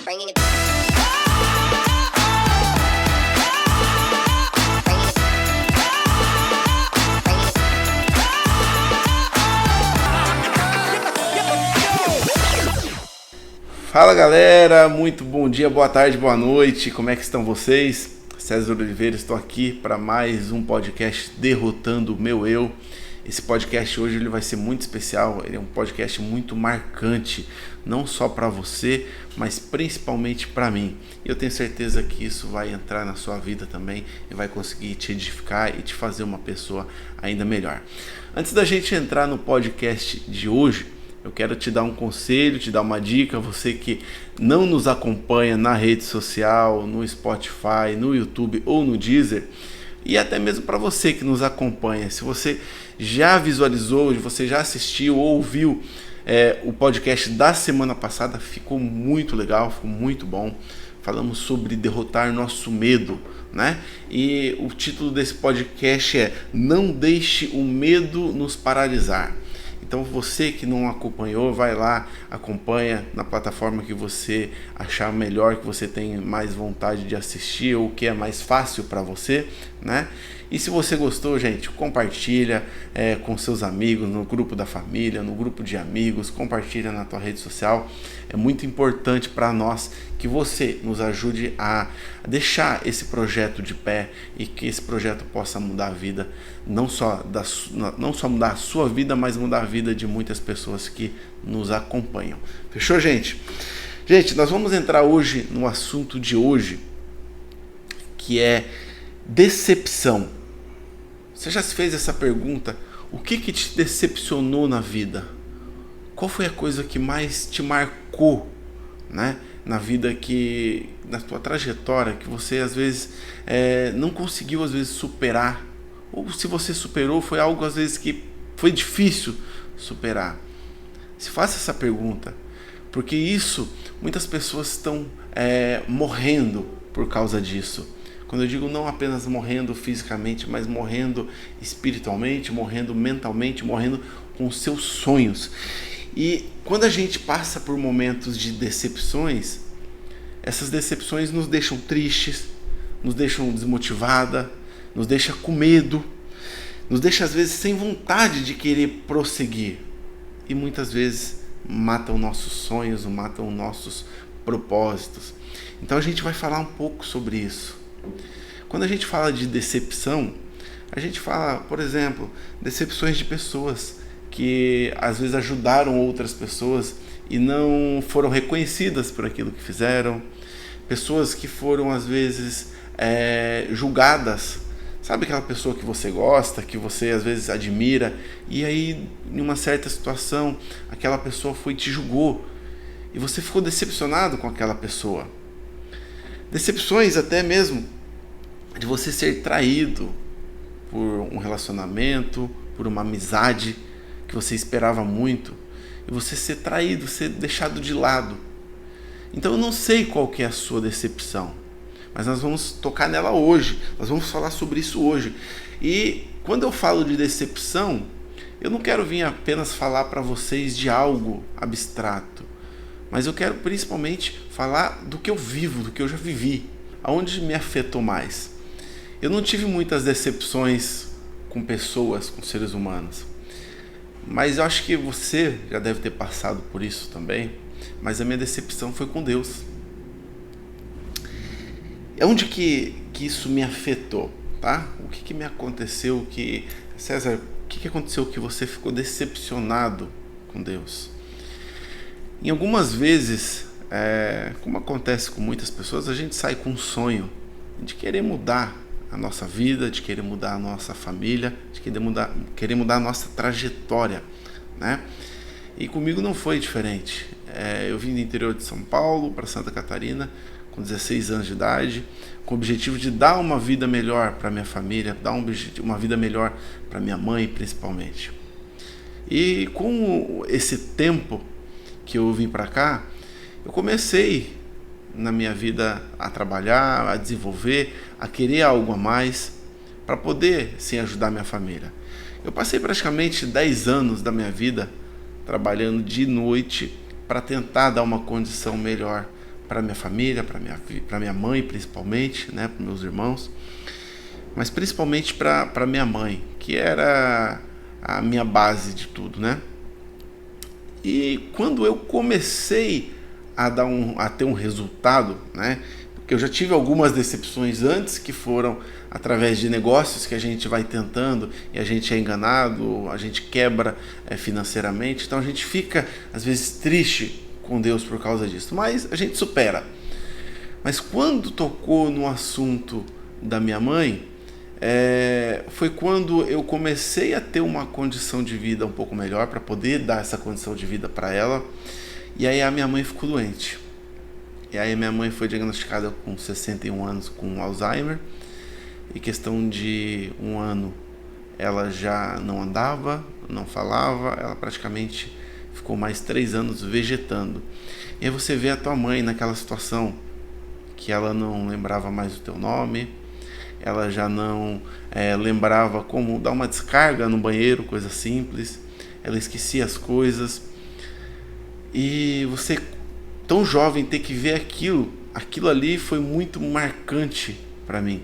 bringing it. Fala galera, muito bom dia, boa tarde, boa noite, como é que estão vocês? César Oliveira, estou aqui para mais um podcast Derrotando o Meu Eu. Esse podcast hoje ele vai ser muito especial, ele é um podcast muito marcante, não só para você, mas principalmente para mim. E eu tenho certeza que isso vai entrar na sua vida também e vai conseguir te edificar e te fazer uma pessoa ainda melhor. Antes da gente entrar no podcast de hoje, eu quero te dar um conselho, te dar uma dica, você que não nos acompanha na rede social, no Spotify, no YouTube ou no Deezer, e até mesmo para você que nos acompanha. Se você já visualizou, você já assistiu ou ouviu o podcast da semana passada, ficou muito legal, ficou muito bom. Falamos sobre derrotar nosso medo, né? E o título desse podcast é Não Deixe o Medo Nos Paralisar. Então você que não acompanhou, vai lá, acompanha na plataforma que você achar melhor, que você tem mais vontade de assistir ou que é mais fácil para você, né? E se você gostou, gente, compartilha com seus amigos, no grupo da família, no grupo de amigos, compartilha na tua rede social. É muito importante para nós que você nos ajude a deixar esse projeto de pé e que esse projeto possa mudar a vida, não só mudar a sua vida, mas mudar a vida de muitas pessoas que nos acompanham. Fechou, gente? Gente, nós vamos entrar hoje no assunto de hoje, que é decepção. Você já se fez essa pergunta? O que te decepcionou na vida? Qual foi a coisa que mais te marcou, né? Na vida, na tua trajetória, que você às vezes não conseguiu às vezes superar, ou se você superou, foi algo às vezes que foi difícil superar. Se faça essa pergunta, porque isso, muitas pessoas estão morrendo por causa disso. Quando eu digo não apenas morrendo fisicamente, mas morrendo espiritualmente, morrendo mentalmente, morrendo com os seus sonhos. E quando a gente passa por momentos de decepções, essas decepções nos deixam tristes, nos deixam desmotivada, nos deixa com medo, nos deixa às vezes sem vontade de querer prosseguir. E muitas vezes matam nossos sonhos, matam nossos propósitos. Então a gente vai falar um pouco sobre isso. Quando a gente fala de decepção, a gente fala, por exemplo, decepções de pessoas que às vezes ajudaram outras pessoas e não foram reconhecidas por aquilo que fizeram, pessoas que foram às vezes julgadas. Sabe aquela pessoa que você gosta, que você às vezes admira, e aí em uma certa situação aquela pessoa foi e te julgou e você ficou decepcionado com aquela pessoa. Decepções até mesmo de você ser traído por um relacionamento, por uma amizade que você esperava muito, e você ser traído, ser deixado de lado. Então eu não sei qual que é a sua decepção, mas nós vamos tocar nela hoje, nós vamos falar sobre isso hoje. E quando eu falo de decepção, eu não quero vir apenas falar para vocês de algo abstrato, mas eu quero principalmente falar do que eu vivo, do que eu já vivi, aonde me afetou mais. Eu não tive muitas decepções com pessoas, com seres humanos, mas eu acho que você já deve ter passado por isso também, mas a minha decepção foi com Deus. É onde que isso me afetou, tá? O que me aconteceu César, o que aconteceu que você ficou decepcionado com Deus? Em algumas vezes, como acontece com muitas pessoas, a gente sai com um sonho de querer mudar a nossa vida, de querer mudar a nossa família, de querer mudar a nossa trajetória, né? E comigo não foi diferente. Eu vim do interior de São Paulo para Santa Catarina com 16 anos de idade, com o objetivo de dar uma vida melhor para minha família, dar uma vida melhor para minha mãe principalmente. E com esse tempo que eu vim para cá, eu comecei na minha vida a trabalhar, a desenvolver, a querer algo a mais para poder sim ajudar minha família. Eu passei praticamente 10 anos da minha vida trabalhando de noite para tentar dar uma condição melhor para minha família, para minha mãe principalmente, né, para meus irmãos, mas principalmente para minha mãe, que era a minha base de tudo, né? E quando eu comecei a ter um resultado, né? Porque eu já tive algumas decepções antes, que foram através de negócios que a gente vai tentando e a gente é enganado, a gente quebra financeiramente, então a gente fica às vezes triste com Deus por causa disso, mas a gente supera. Mas quando tocou no assunto da minha mãe, foi quando eu comecei a ter uma condição de vida um pouco melhor para poder dar essa condição de vida para ela. E aí a minha mãe ficou doente. E aí minha mãe foi diagnosticada com 61 anos com Alzheimer. E questão de um ano ela já não andava, não falava, ela praticamente ficou mais 3 anos vegetando. E aí você vê a tua mãe naquela situação que ela não lembrava mais o teu nome, ela já não lembrava como dar uma descarga no banheiro, coisa simples, ela esquecia as coisas. E você, tão jovem, ter que ver aquilo ali foi muito marcante para mim.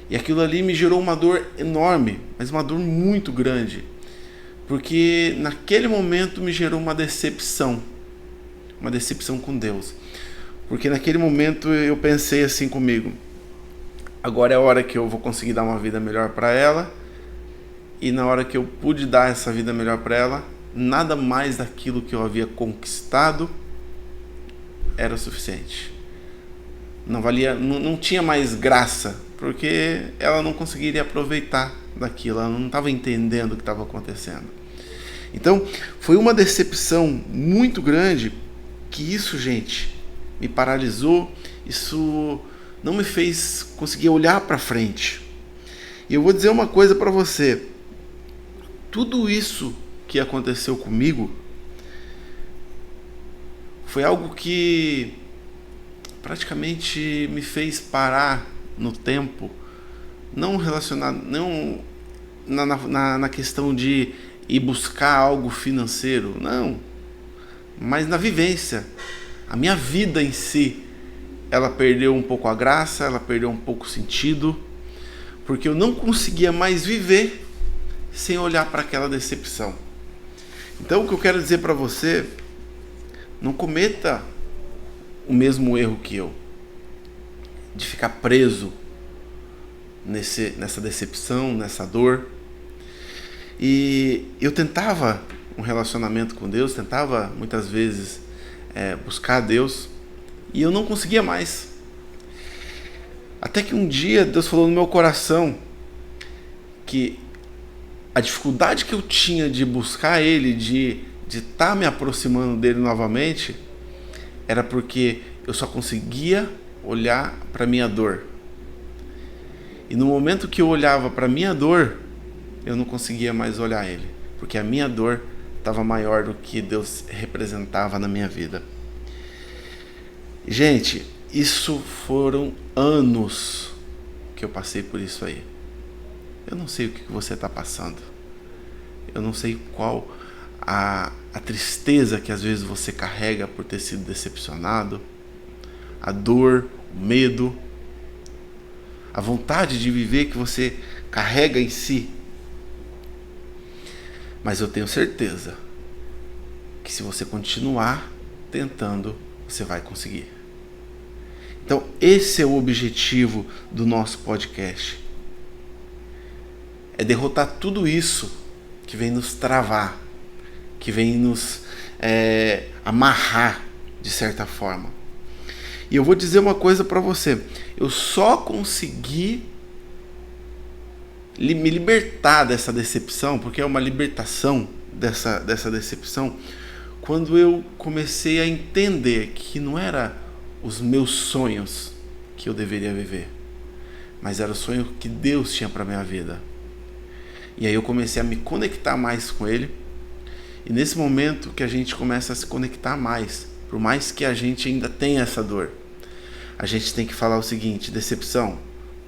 E aquilo ali me gerou uma dor enorme, mas uma dor muito grande, porque naquele momento me gerou uma decepção com Deus. Porque naquele momento eu pensei assim comigo: agora é a hora que eu vou conseguir dar uma vida melhor para ela, e na hora que eu pude dar essa vida melhor para ela, nada mais daquilo que eu havia conquistado era o suficiente. Não valia, não tinha mais graça, porque ela não conseguiria aproveitar daquilo, ela não estava entendendo o que estava acontecendo. Então, foi uma decepção muito grande, que isso, gente, me paralisou, isso não me fez conseguir olhar para frente. E eu vou dizer uma coisa para você: tudo isso que aconteceu comigo foi algo que praticamente me fez parar no tempo, não relacionado, não na questão de ir buscar algo financeiro, não, mas na vivência. A minha vida em si, ela perdeu um pouco a graça, ela perdeu um pouco o sentido, porque eu não conseguia mais viver sem olhar para aquela decepção. Então o que eu quero dizer para você: não cometa o mesmo erro que eu, de ficar preso nessa decepção, nessa dor. E eu tentava um relacionamento com Deus, tentava muitas vezes buscar Deus, e eu não conseguia mais. Até que um dia Deus falou no meu coração que a dificuldade que eu tinha de buscar Ele, de estar me aproximando dele novamente, era porque eu só conseguia olhar para minha dor. E no momento que eu olhava para minha dor, eu não conseguia mais olhar Ele, porque a minha dor estava maior do que Deus representava na minha vida. Gente, isso foram anos que eu passei por isso aí. Eu não sei o que você está passando. Eu não sei qual a tristeza que às vezes você carrega por ter sido decepcionado, a dor, o medo, a vontade de viver que você carrega em si. Mas eu tenho certeza que se você continuar tentando, você vai conseguir. Então, esse é o objetivo do nosso podcast. É derrotar tudo isso que vem nos travar, que vem nos amarrar de certa forma. E eu vou dizer uma coisa para você: eu só consegui me libertar dessa decepção, porque é uma libertação dessa decepção, quando eu comecei a entender que não era os meus sonhos que eu deveria viver, mas era o sonho que Deus tinha para minha vida. E aí eu comecei a me conectar mais com Ele. E nesse momento que a gente começa a se conectar mais, por mais que a gente ainda tenha essa dor, a gente tem que falar o seguinte: decepção,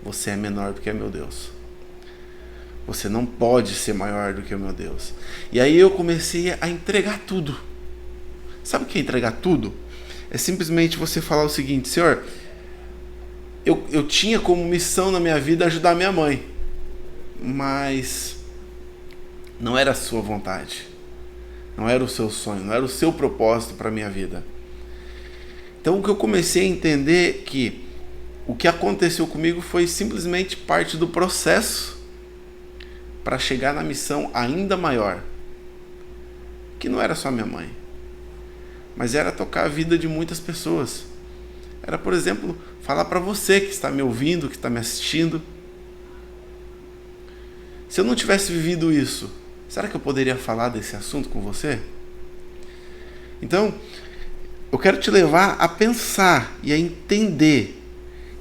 você é menor do que meu Deus. Você não pode ser maior do que o meu Deus. E aí eu comecei a entregar tudo. Sabe o que é entregar tudo? é simplesmente você falar o seguinte: Senhor, eu tinha como missão na minha vida ajudar minha mãe, mas não era a sua vontade, não era o seu sonho, não era o seu propósito para a minha vida. Então o que eu comecei a entender que o que aconteceu comigo foi simplesmente parte do processo para chegar na missão ainda maior, que não era só minha mãe, mas era tocar a vida de muitas pessoas. Era, por exemplo, falar para você que está me ouvindo, que está me assistindo. Se eu não tivesse vivido isso, será que eu poderia falar desse assunto com você? Então, eu quero te levar a pensar e a entender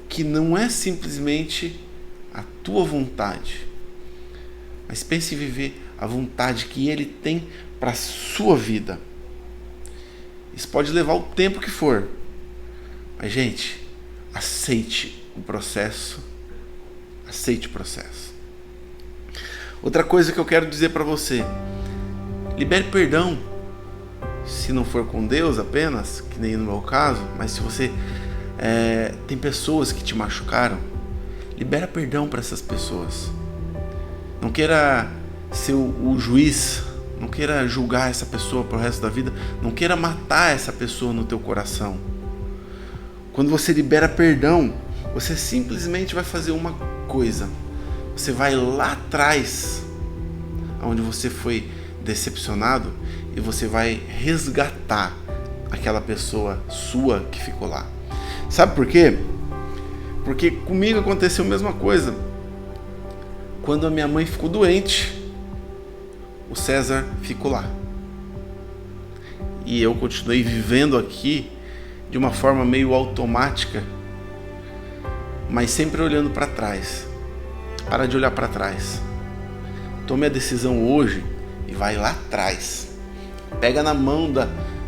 que não é simplesmente a tua vontade, mas pense em viver a vontade que Ele tem para a sua vida. Isso pode levar o tempo que for, mas, gente, aceite o processo. Aceite o processo. Outra coisa que eu quero dizer para você: libere perdão. Se não for com Deus apenas, que nem no meu caso, mas se você tem pessoas que te machucaram, libera perdão para essas pessoas. Não queira ser o juiz, não queira julgar essa pessoa pro resto da vida, não queira matar essa pessoa no teu coração. Quando você libera perdão, você simplesmente vai fazer uma coisa: você vai lá atrás, onde você foi decepcionado, e você vai resgatar aquela pessoa sua que ficou lá. Sabe por quê? Porque comigo aconteceu a mesma coisa. Quando a minha mãe ficou doente, o César ficou lá. E eu continuei vivendo aqui de uma forma meio automática, mas sempre olhando para trás. Para de olhar para trás. Tome a decisão hoje e vai lá atrás. Pega na mão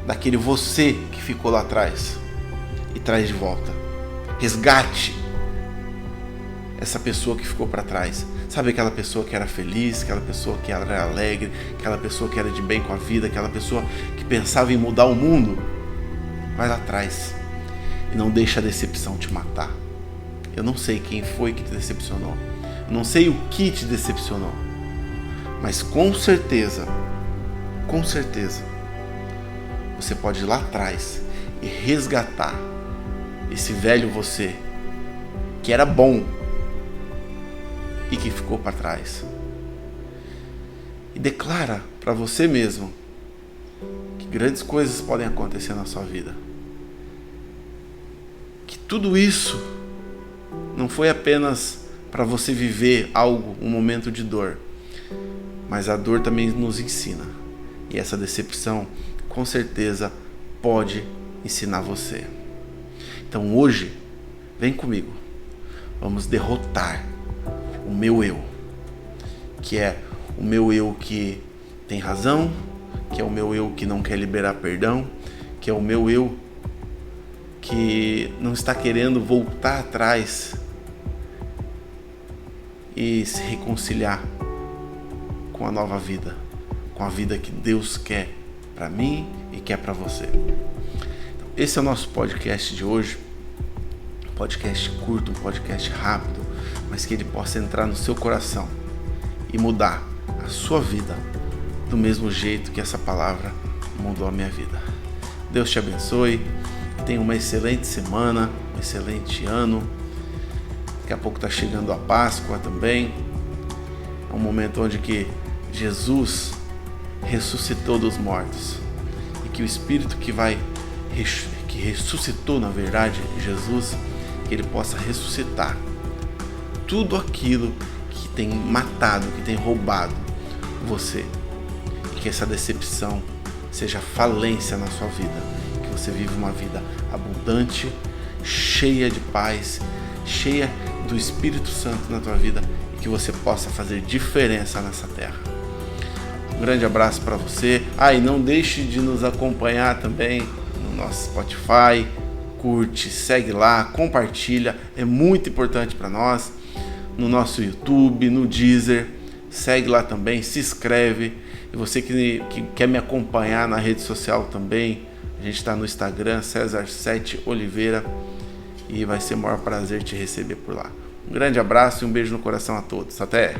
daquele você que ficou lá atrás e traz de volta. Resgate essa pessoa que ficou para trás. Sabe aquela pessoa que era feliz, aquela pessoa que era alegre, aquela pessoa que era de bem com a vida, aquela pessoa que pensava em mudar o mundo? Vai lá atrás e não deixa a decepção te matar. Eu não sei quem foi que te decepcionou, eu não sei o que te decepcionou, mas com certeza, você pode ir lá atrás e resgatar esse velho você que era bom e que ficou para trás. E declara para você mesmo que grandes coisas podem acontecer na sua vida. Que tudo isso não foi apenas para você viver algo, um momento de dor, mas a dor também nos ensina. E essa decepção, com certeza, pode ensinar você. Então hoje, vem comigo. Vamos derrotar o meu eu, que é o meu eu que tem razão, que é o meu eu que não quer liberar perdão, que é o meu eu que não está querendo voltar atrás e se reconciliar com a nova vida, com a vida que Deus quer para mim e quer para você. Então, esse é o nosso podcast de hoje. Um podcast curto, um podcast rápido, mas que ele possa entrar no seu coração e mudar a sua vida do mesmo jeito que essa palavra mudou a minha vida. Deus te abençoe, tenha uma excelente semana, um excelente ano. Daqui a pouco está chegando a Páscoa também. É um momento onde que Jesus ressuscitou dos mortos e que o Espírito que ressuscitou, na verdade, Jesus, que ele possa ressuscitar tudo aquilo que tem matado, que tem roubado você, e que essa decepção seja falência na sua vida, que você viva uma vida abundante, cheia de paz, cheia do Espírito Santo na tua vida, e que você possa fazer diferença nessa terra. Um grande abraço para você. E não deixe de nos acompanhar também no nosso Spotify. Curte, segue lá, compartilha, é muito importante para nós. No nosso YouTube, no Deezer, segue lá também, se inscreve. E você que quer me acompanhar na rede social também, a A gente está no Instagram, César7Oliveira, e vai ser o maior prazer te receber por lá. Um grande abraço e um beijo no coração a todos. Até!